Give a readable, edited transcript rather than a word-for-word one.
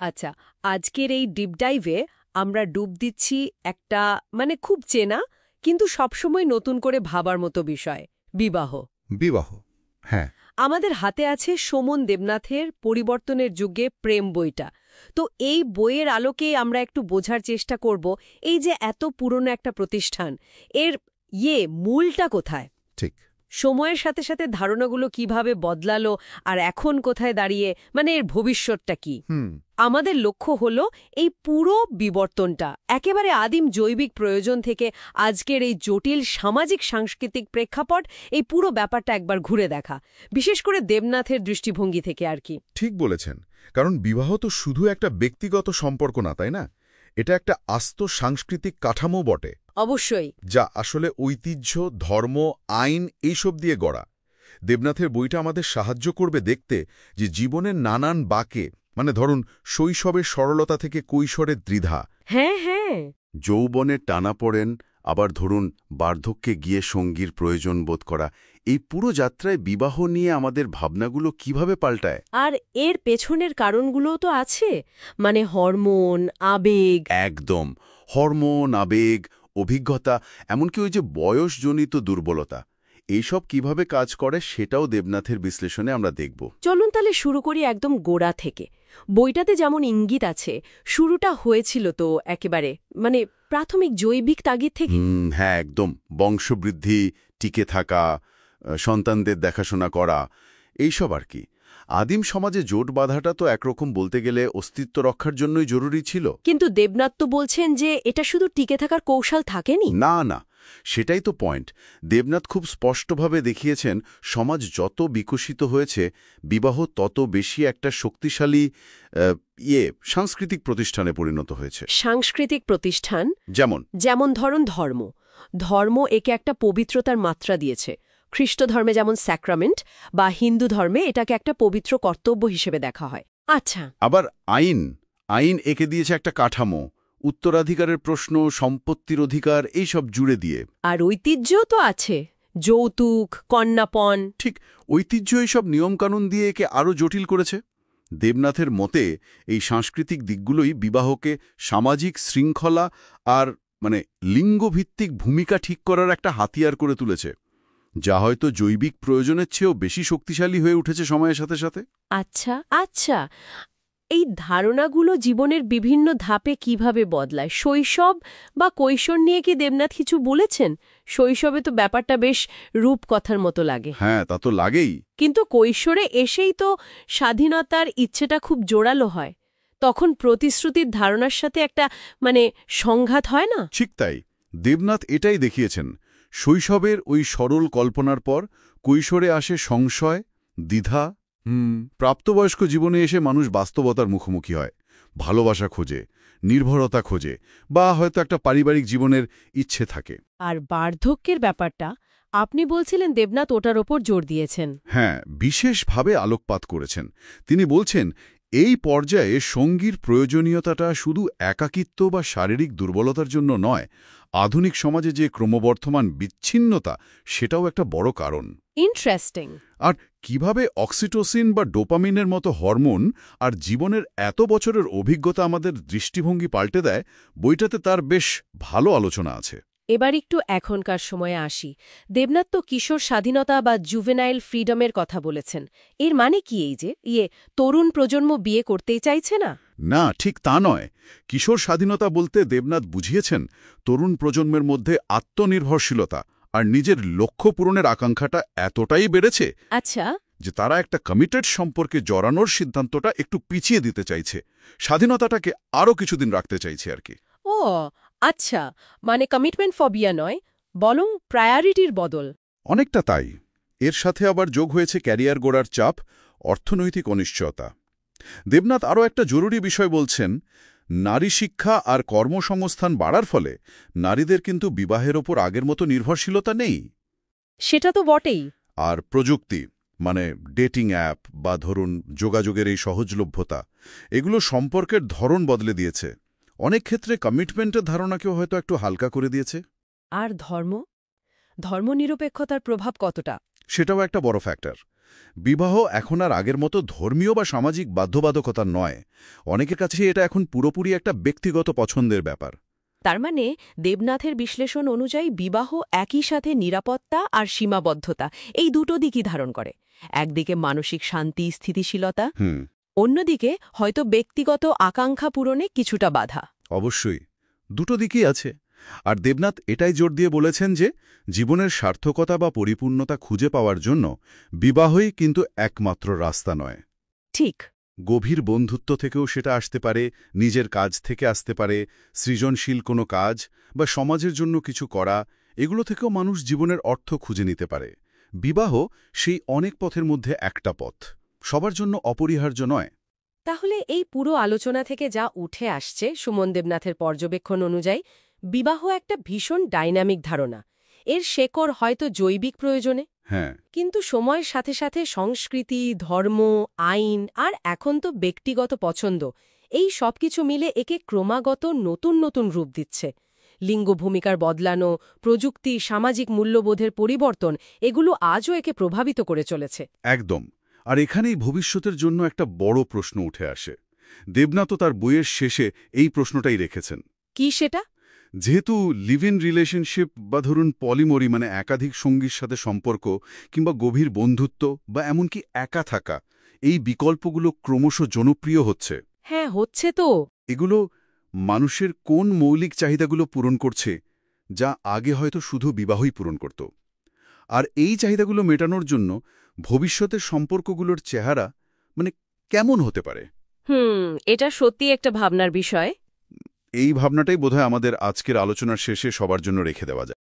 আচ্ছা, আজকের এই ডিপ ডাইভে আমরা ডুব দিচ্ছি একটা খুব চেনা কিন্তু সবসময় নতুন করে ভাবার মতো বিষয়, বিবাহ। বিবাহ, হ্যাঁ। আমাদের হাতে আছে সোমন দেবনাথের পরিবর্তনের যুগে প্রেম বইটা। তো এই বইয়ের আলোকে আমরা একটু বোঝার চেষ্টা করব এই যে এত পুরনো একটা প্রতিষ্ঠান, এর মূলটা কোথায়। ঠিক। সময়ের সাথে সাথে ধারণাগুলো কিভাবে বদলালো আর এখন কোথায় দাঁড়িয়ে, এর ভবিষ্যৎটা কি। আমাদের লক্ষ্য হলো এই পুরো বিবর্তনটা একেবারে আদিম জৈবিক প্রয়োজন থেকে আজকের এই জটিল সামাজিক সাংস্কৃতিক প্রেক্ষাপট, এই পুরো ব্যাপারটা একবার ঘুরে দেখা, বিশেষ করে দেবনাথের দৃষ্টিভঙ্গি থেকে আর কি। ঠিক বলেছেন, কারণ বিবাহ তো শুধু একটা ব্যক্তিগত সম্পর্ক না, তাই না? এটা একটা আস্ত সাংস্কৃতিক কাঠামো বটে। অবশ্যই। যা আসলে ঐতিহ্য, ধর্ম, আইন এইসব দিয়ে গড়া। দেবনাথের বইটা আমাদের সাহায্য করবে দেখতে যে জীবনের নানান বাঁকে, ধরুন শৈশবের সরলতা থেকে কৈশোরের দ্বিধা, হ্যাঁ হ্যাঁ, যৌবনের টানাপোড়েন, আবার ধরুন বার্ধক্যে গিয়ে সঙ্গীর প্রয়োজন বোধ করা, এই পুরো যাত্রায় বিবাহ নিয়ে আমাদের ভাবনাগুলো কিভাবে পাল্টায়। আর এর পেছনের কারণগুলোও তো আছে, হরমোন, আবেগ। একদম, হরমোন, আবেগ, অভিজ্ঞতা, এমনকি ওই যে বয়সজনিত দুর্বলতা, এইসব কিভাবে কাজ করে সেটাও দেবনাথের বিশ্লেষণে আমরা দেখব। চলুন তাহলে শুরু করি একদম গোড়া থেকে। বইটাতে যেমন ইঙ্গিত আছে, শুরুটা হয়েছিল তো একেবারে প্রাথমিক জৈবিক তাগিদ থেকে। হ্যাঁ, একদম। বংশবৃদ্ধি, টিকে থাকা, সন্তানদের দেখাশোনা করা, এইসব আর কি। আদিম সমাজে জোট বাঁধাটা তো একরকম বলতে গেলে অস্তিত্ব রক্ষার জন্যই জরুরি ছিল। কিন্তু দেবনাথ তো বলছেন যে এটা শুধু টিকে থাকার কৌশল থাকেনি। না না, সেটাই তো পয়েন্ট। দেবনাথ খুব স্পষ্টভাবে দেখিয়েছেন সমাজ যত বিকশিত হয়েছে, বিবাহ তত বেশি একটা শক্তিশালী সাংস্কৃতিক প্রতিষ্ঠানে পরিণত হয়েছে। সাংস্কৃতিক প্রতিষ্ঠান যেমন ধরুন ধর্ম একে একটা পবিত্রতার মাত্রা দিয়েছে। খ্রিস্ট ধর্মে যেমন স্যাক্রামেন্ট, বা হিন্দু ধর্মে এটাকে একটা পবিত্র কর্তব্য হিসেবে দেখা হয়। আচ্ছা, আবার আইন একে দিয়েছে একটা কাঠামো, উত্তরাধিকারের প্রশ্ন, সম্পত্তির অধিকার, এইসব জুড়ে দিয়ে। আর ঐতিহ্যও তো আছে, যৌতুক, কন্যাপণ। ঠিক, ঐতিহ্য এইসব নিয়মকানুন দিয়ে একে আরও জটিল করেছে। দেবনাথের মতে এই সাংস্কৃতিক দিকগুলোই বিবাহকে সামাজিক শৃঙ্খলা আর লিঙ্গভিত্তিক ভূমিকা ঠিক করার একটা হাতিয়ার করে তুলেছে, যা হয়তো জৈবিক প্রয়োজনের চেয়েও বেশি শক্তিশালী হয়ে উঠেছে সময়ের সাথে সাথে। আচ্ছা, এই ধারণাগুলো জীবনের বিভিন্ন ধাপে কিভাবে বদলায়? শৈশব বা কৈশোর নিয়ে কি দেবনাথ কিছু বলেছেন? শৈশবে তো ব্যাপারটা বেশ রূপকথার মতো লাগে। হ্যাঁ, তা তো লাগেই। কিন্তু কৈশোরে এসেই তো স্বাধীনতার ইচ্ছেটা খুব জোরালো হয়। তখন প্রতিশ্রুতির ধারণার সাথে একটা সংঘাত হয় না? ঠিক তাই, দেবনাথ এটাই দেখিয়েছেন। শৈশবের ওই সরল কল্পনার পর কৈশোরে আসে সংশয়, দ্বিধা। প্রাপ্তবয়স্ক জীবনে এসে মানুষ বাস্তবতার মুখোমুখি হয়, ভালোবাসা খোঁজে, নির্ভরতা খোঁজে, বা হয়তো একটা পারিবারিক জীবনের ইচ্ছে থাকে। আর বার্ধক্যের ব্যাপারটা আপনি বলছিলেন দেবনাথ ওটার ওপর জোর দিয়েছেন। হ্যাঁ, বিশেষভাবে আলোকপাত করেছেন। তিনি বলছেন এই পর্যায়ে সঙ্গীর প্রয়োজনীয়তাটা শুধু একাকিত্ব বা শারীরিক দুর্বলতার জন্য নয়, আধুনিক সমাজে যে ক্রমবর্ধমান বিচ্ছিন্নতা, সেটাও একটা বড় কারণ। ইন্টারেস্টিং। আর কিভাবে অক্সিটোসিন বা ডোপামিনের মতো হরমোন আর জীবনের এত বছরের অভিজ্ঞতা আমাদের দৃষ্টিভঙ্গি পাল্টে দেয়, বইটাতে তার বেশ ভালো আলোচনা আছে। এবার একটু এখনকার সময়ে আসি। দেবনাথ তো কিশোর স্বাধীনতা বা জুভেনাইল ফ্রিডমের কথা বলেছেন। এর মানে কি এই যে তরুণ প্রজন্ম বিয়ে করতেই চাইছে না? না, ঠিক তা নয়। কিশোর স্বাধীনতা বলতে দেবনাথ বুঝিয়েছেন তরুণ প্রজন্মের মধ্যে আত্মনির্ভরশীলতা আর নিজের লক্ষ্য পূরণের আকাঙ্ক্ষাটা এতটাই বেড়েছে আচ্ছা, যে তারা একটা কমিটেড সম্পর্কে জড়ানোর সিদ্ধান্তটা একটু পিছিয়ে দিতে চাইছে, স্বাধীনতাটাকে আরও কিছুদিন রাখতে চাইছে আর কি। ও আচ্ছা, কমিটমেন্ট ফবিয়া নয়, বরং প্রায়োরিটির বদল। অনেকটা তাই। এর সাথে আবার যোগ হয়েছে ক্যারিয়ার গড়ার চাপ, অর্থনৈতিক অনিশ্চয়তা। দেবনাথ আরও একটা জরুরি বিষয় বলছেন, নারী শিক্ষা আর কর্মসংস্থান বাড়ার ফলে নারীদের কিন্তু বিবাহের ওপর আগের মতো নির্ভরশীলতা নেই। সেটা তো বটেই। আর প্রযুক্তি, ডেটিং অ্যাপ বা ধরুন যোগাযোগের এই সহজলভ্যতা, এগুলো সম্পর্কের ধরন বদলে দিয়েছে। অনেক ক্ষেত্রে কমিটমেন্টের ধারণাকেও হয়তো একটু হালকা করে দিয়েছে। আর ধর্মনিরপেক্ষতার প্রভাব কতটা? সেটাও একটা বড় ফ্যাক্টর। বিবাহ এখন আর আগের মতো ধর্মীয় বা সামাজিক বাধ্যবাধকতা নয়। অনেকের কাছে এটা এখন পুরোপুরি একটা ব্যক্তিগত পছন্দের ব্যাপার। তার মানে দেবনাথের বিশ্লেষণ অনুযায়ী বিবাহ একই সাথে নিরাপত্তা আর সীমাবদ্ধতা এই দুটো দিকই ধারণ করে। একদিকে মানসিক শান্তি, স্থিতিশীলতা, অন্যদিকে হয়তো ব্যক্তিগত আকাঙ্ক্ষা পূরণে কিছুটা বাধা। অবশ্যই দুটো দিকই আছে। আর দেবনাথ এটাই জোর দিয়ে বলেছেন যে জীবনের সার্থকতা বা পরিপূর্ণতা খুঁজে পাওয়ার জন্য বিবাহই কিন্তু একমাত্র রাস্তা নয়। ঠিক। গভীর বন্ধুত্ব থেকেও সেটা আসতে পারে, নিজের কাজ থেকে আসতে পারে, সৃজনশীল কোনো কাজ বা সমাজের জন্য কিছু করা, এগুলো থেকেও মানুষ জীবনের অর্থ খুঁজে নিতে পারে। বিবাহ সেই অনেক পথের মধ্যে একটা পথ, সবার জন্য অপরিহার্য নয়। তাহলে এই পুরো আলোচনা থেকে যা উঠে আসছে সুমন দেবনাথের পর্যবেক্ষণ অনুযায়ী, বিবাহ একটা ভীষণ ডাইনামিক ধারণা। এর শেকড় হয়তো জৈবিক প্রয়োজনে, হ্যাঁ, কিন্তু সময়ের সাথে সাথে সংস্কৃতি, ধর্ম, আইন আর এখন তো ব্যক্তিগত পছন্দ, এই সব কিছু মিলে একে ক্রমাগত নতুন নতুন রূপ দিচ্ছে। লিঙ্গ ভূমিকার বদলানো, প্রযুক্তি, সামাজিক মূল্যবোধের পরিবর্তন, এগুলো আজও একে প্রভাবিত করে চলেছে। একদম। আর এখানেই ভবিষ্যতের জন্য একটা বড় প্রশ্ন উঠে আসে। দেবনাথও তার বইয়ের শেষে এই প্রশ্নটাই রেখেছেন। কি সেটা? যেহেতু লিভ ইন রিলেশনশিপ বা ধরুন পলিমরি মানে একাধিক সঙ্গীর সাথে সম্পর্ক কিংবা গভীর বন্ধুত্ব বা এমনকি একা থাকা, এই বিকল্পগুলো ক্রমশ জনপ্রিয় হচ্ছে। হ্যাঁ, হচ্ছে তো। এগুলো মানুষের কোন মৌলিক চাহিদাগুলো পূরণ করছে, যা আগে হয়তো শুধু বিবাহই পূরণ করত। আর এই চাহিদাগুলো মেটানোর জন্য ভবিষ্যতের সম্পর্কগুলোর চেহারা মানে কেমন হতে পারে? এটা সত্যি একটা ভাবনার বিষয়। এই ভাবনাটাই বোধহয় আমাদের আজকের আলোচনার শেষে সবার জন্য রেখে দেওয়া যায়।